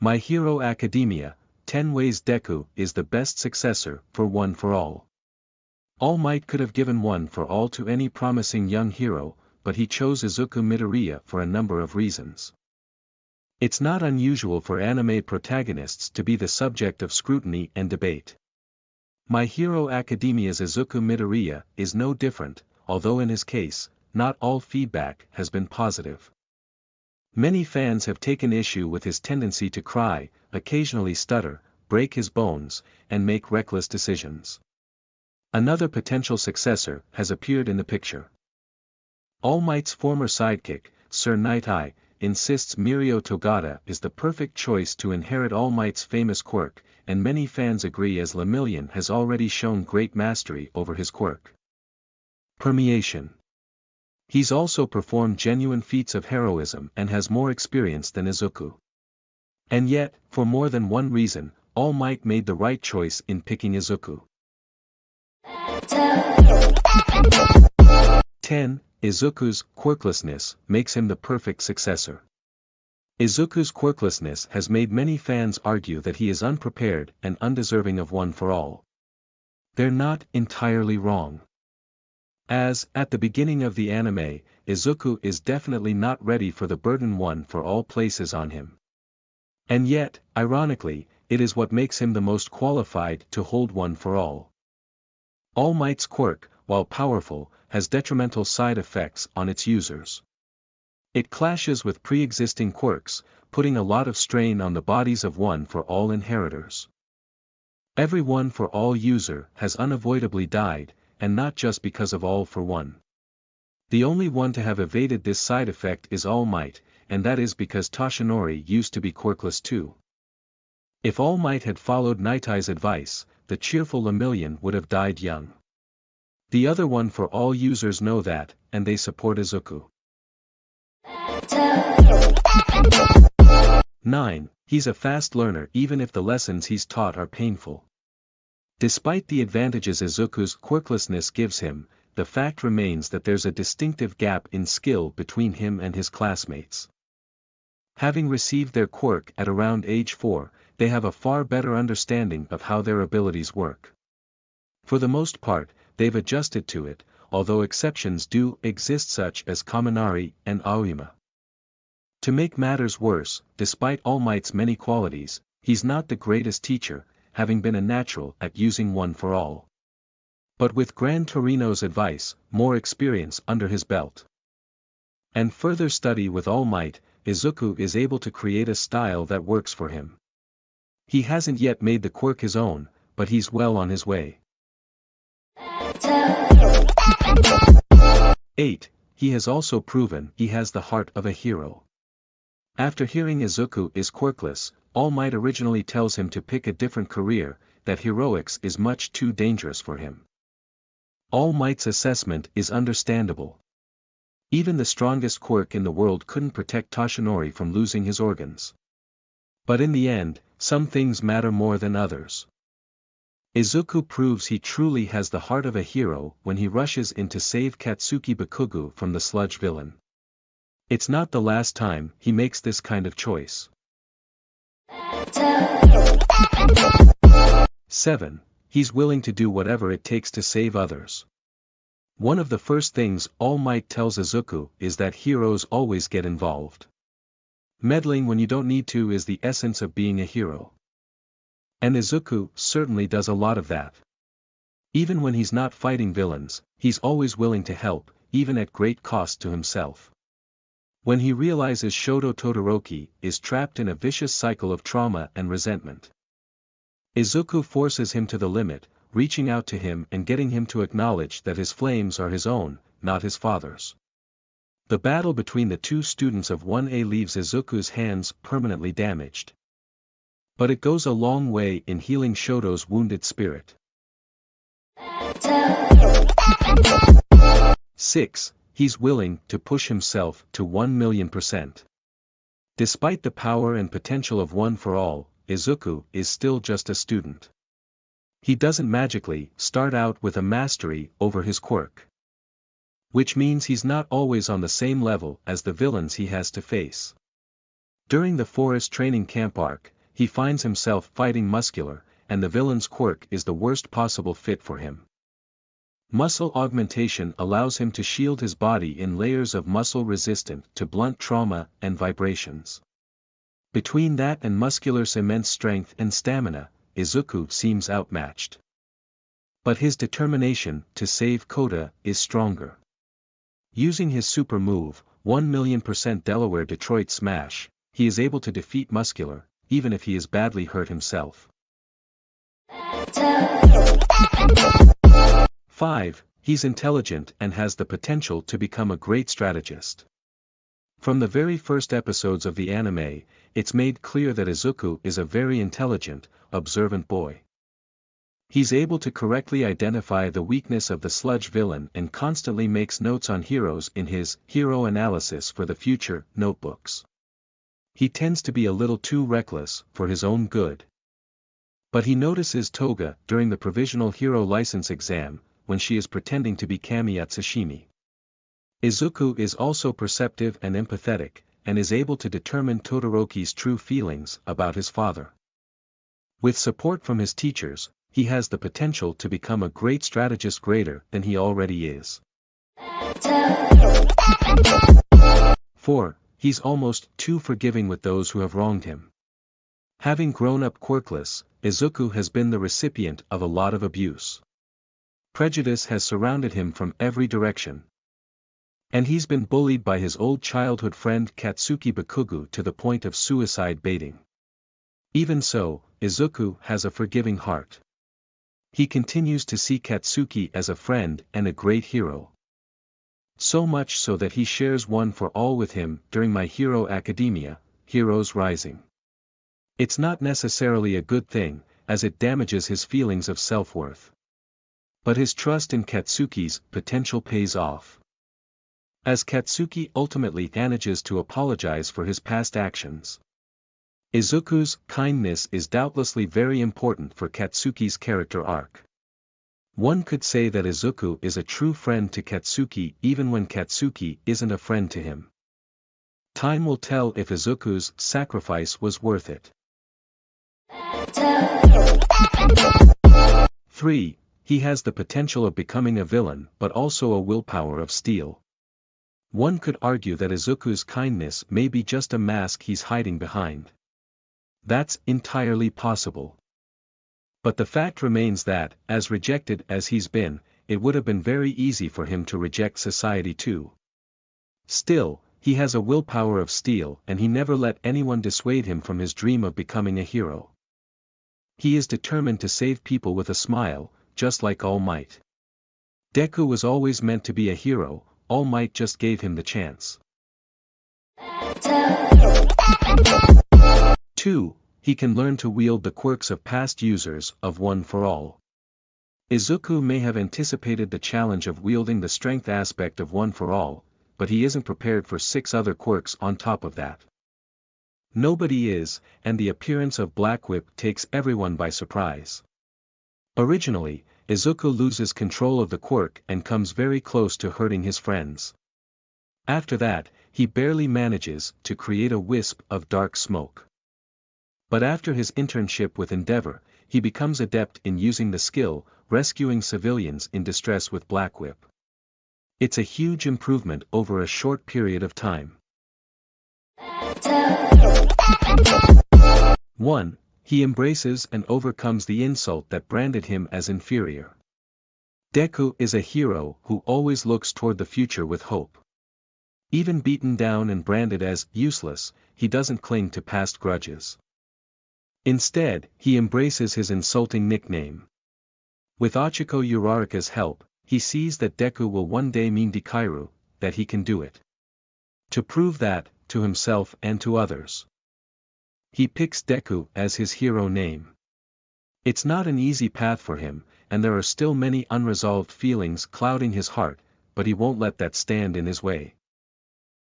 My Hero Academia, 10 Ways Deku is the best successor for One for All. All Might could have given One for All to any promising young hero, but he chose Izuku Midoriya for a number of reasons. It's not unusual for anime protagonists to be the subject of scrutiny and debate. My Hero Academia's Izuku Midoriya is no different, although in his case, not all feedback has been positive. Many fans have taken issue with his tendency to cry, occasionally stutter, break his bones, and make reckless decisions. Another potential successor has appeared in the picture. All Might's former sidekick, Sir Night Eye, insists Mirio Togata is the perfect choice to inherit All Might's famous quirk, and many fans agree as Lemillion has already shown great mastery over his quirk. Permeation. He's also performed genuine feats of heroism and has more experience than Izuku. And yet, for more than one reason, All Might made the right choice in picking Izuku. 10. Izuku's quirklessness makes him the perfect successor. Izuku's quirklessness has made many fans argue that he is unprepared and undeserving of One for All. They're not entirely wrong. As, at the beginning of the anime, Izuku is definitely not ready for the burden One for All places on him. And yet, ironically, it is what makes him the most qualified to hold One for All. All Might's quirk, while powerful, has detrimental side effects on its users. It clashes with pre-existing quirks, putting a lot of strain on the bodies of One for All inheritors. Every One for All user has unavoidably died, and not just because of All for One. The only one to have evaded this side effect is All Might, and that is because Toshinori used to be quirkless too. If All Might had followed Night Eye's advice, the cheerful Lemillion would have died young. The other One for All users know that, and they support Izuku. 9. He's a fast learner even if the lessons he's taught are painful. Despite the advantages Izuku's quirklessness gives him, the fact remains that there's a distinctive gap in skill between him and his classmates. Having received their quirk at around age 4, they have a far better understanding of how their abilities work. For the most part, they've adjusted to it, although exceptions do exist such as Kaminari and Aoyama. To make matters worse, despite All Might's many qualities, he's not the greatest teacher, having been a natural at using One for All. But with Gran Torino's advice, more experience under his belt, and further study with All Might, Izuku is able to create a style that works for him. He hasn't yet made the quirk his own, but he's well on his way. 8. He has also proven he has the heart of a hero. After hearing Izuku is quirkless, All Might originally tells him to pick a different career, that heroics is much too dangerous for him. All Might's assessment is understandable. Even the strongest quirk in the world couldn't protect Toshinori from losing his organs. But in the end, some things matter more than others. Izuku proves he truly has the heart of a hero when he rushes in to save Katsuki Bakugo from the sludge villain. It's not the last time he makes this kind of choice. 7. He's willing to do whatever it takes to save others. One of the first things All Might tells Izuku is that heroes always get involved. Meddling when you don't need to is the essence of being a hero. And Izuku certainly does a lot of that. Even when he's not fighting villains, he's always willing to help, even at great cost to himself. When he realizes Shoto Todoroki is trapped in a vicious cycle of trauma and resentment, Izuku forces him to the limit, reaching out to him and getting him to acknowledge that his flames are his own, not his father's. The battle between the two students of 1A leaves Izuku's hands permanently damaged. But it goes a long way in healing Shoto's wounded spirit. 6. He's willing to push himself to 1,000,000%. Despite the power and potential of One for All, Izuku is still just a student. He doesn't magically start out with a mastery over his quirk. Which means he's not always on the same level as the villains he has to face. During the forest training camp arc, he finds himself fighting Muscular, and the villain's quirk is the worst possible fit for him. Muscle augmentation allows him to shield his body in layers of muscle resistant to blunt trauma and vibrations. Between that and Muscular's immense strength and stamina, Izuku seems outmatched. But his determination to save Kota is stronger. Using his super move, 1,000,000% Delaware Detroit Smash, he is able to defeat Muscular, even if he is badly hurt himself. 5. He's intelligent and has the potential to become a great strategist. From the very first episodes of the anime, it's made clear that Izuku is a very intelligent, observant boy. He's able to correctly identify the weakness of the sludge villain and constantly makes notes on heroes in his Hero Analysis for the Future notebooks. He tends to be a little too reckless for his own good. But he notices Toga during the provisional hero license exam, when she is pretending to be Kami Atsushimi. Izuku is also perceptive and empathetic, and is able to determine Todoroki's true feelings about his father. With support from his teachers, he has the potential to become a great strategist greater than he already is. 4. He's almost too forgiving with those who have wronged him. Having grown up quirkless, Izuku has been the recipient of a lot of abuse. Prejudice has surrounded him from every direction. And he's been bullied by his old childhood friend Katsuki Bakugu to the point of suicide baiting. Even so, Izuku has a forgiving heart. He continues to see Katsuki as a friend and a great hero. So much so that he shares One for All with him during My Hero Academia, Heroes Rising. It's not necessarily a good thing, as it damages his feelings of self-worth. But his trust in Katsuki's potential pays off. As Katsuki ultimately manages to apologize for his past actions. Izuku's kindness is doubtlessly very important for Katsuki's character arc. One could say that Izuku is a true friend to Katsuki even when Katsuki isn't a friend to him. Time will tell if Izuku's sacrifice was worth it. 3. He has the potential of becoming a villain but also a willpower of steel. One could argue that Izuku's kindness may be just a mask he's hiding behind. That's entirely possible. But the fact remains that, as rejected as he's been, it would have been very easy for him to reject society too. Still, he has a willpower of steel and he never let anyone dissuade him from his dream of becoming a hero. He is determined to save people with a smile, just like All Might. Deku was always meant to be a hero, All Might just gave him the chance. 2. He can learn to wield the quirks of past users of One for All. Izuku may have anticipated the challenge of wielding the strength aspect of One for All, but he isn't prepared for 6 other quirks on top of that. Nobody is, and the appearance of Black Whip takes everyone by surprise. Originally, Izuku loses control of the quirk and comes very close to hurting his friends. After that, he barely manages to create a wisp of dark smoke. But after his internship with Endeavor, he becomes adept in using the skill, rescuing civilians in distress with Black Whip. It's a huge improvement over a short period of time. 1. He embraces and overcomes the insult that branded him as inferior. Deku is a hero who always looks toward the future with hope. Even beaten down and branded as useless, he doesn't cling to past grudges. Instead, he embraces his insulting nickname. With Ochiko Uraraka's help, he sees that Deku will one day mean Dikairu, that he can do it. To prove that, to himself and to others, he picks Deku as his hero name. It's not an easy path for him, and there are still many unresolved feelings clouding his heart, but he won't let that stand in his way.